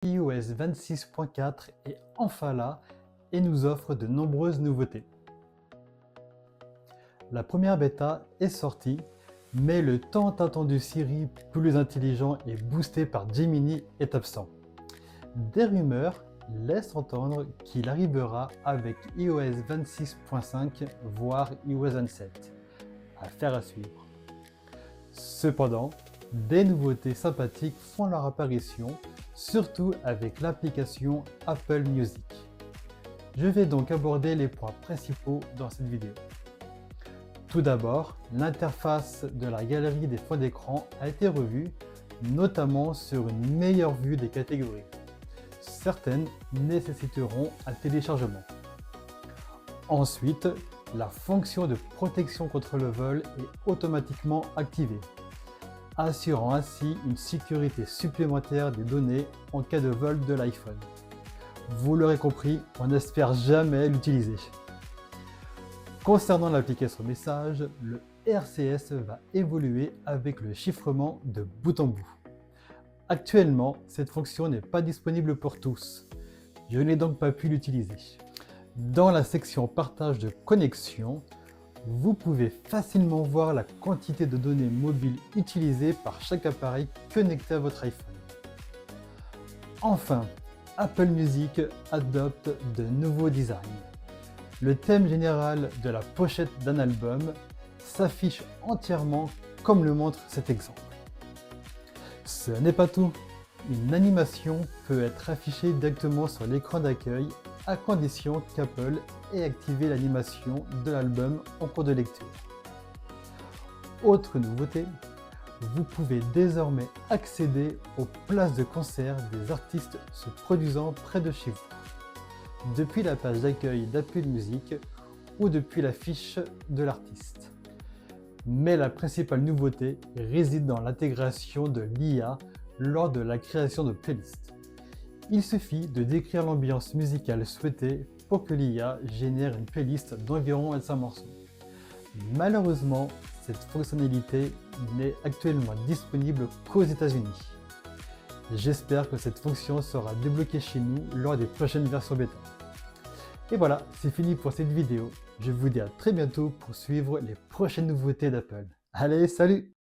iOS 26.4 est enfin là et nous offre de nombreuses nouveautés. La première bêta est sortie, mais le tant attendu Siri plus intelligent et boosté par Gemini est absent. Des rumeurs laissent entendre qu'il arrivera avec iOS 26.5 voire iOS 27. Affaire à suivre. Cependant, des nouveautés sympathiques font leur apparition, surtout avec l'application Apple Music. Je vais donc aborder les points principaux dans cette vidéo. Tout d'abord, l'interface de la galerie des fonds d'écran a été revue, notamment sur une meilleure vue des catégories. Certaines nécessiteront un téléchargement. Ensuite, la fonction de protection contre le vol est automatiquement activée, assurant ainsi une sécurité supplémentaire des données en cas de vol de l'iPhone. Vous l'aurez compris, on n'espère jamais l'utiliser. Concernant l'application Messages, le RCS va évoluer avec le chiffrement de bout en bout. Actuellement, cette fonction n'est pas disponible pour tous. Je n'ai donc pas pu l'utiliser. Dans la section Partage de connexion, vous pouvez facilement voir la quantité de données mobiles utilisées par chaque appareil connecté à votre iPhone. Enfin, Apple Music adopte de nouveaux designs. Le thème général de la pochette d'un album s'affiche entièrement comme le montre cet exemple. Ce n'est pas tout. Une animation peut être affichée directement sur l'écran d'accueil à condition qu'Apple ait activé l'animation de l'album en cours de lecture. Autre nouveauté, vous pouvez désormais accéder aux places de concert des artistes se produisant près de chez vous, depuis la page d'accueil d'Apple Music ou depuis la fiche de l'artiste. Mais la principale nouveauté réside dans l'intégration de l'IA lors de la création de playlists. Il suffit de décrire l'ambiance musicale souhaitée pour que l'IA génère une playlist d'environ 25 morceaux. Malheureusement, cette fonctionnalité n'est actuellement disponible qu'aux États-Unis. J'espère que cette fonction sera débloquée chez nous lors des prochaines versions bêta. Et voilà, c'est fini pour cette vidéo. Je vous dis à très bientôt pour suivre les prochaines nouveautés d'Apple. Allez, salut!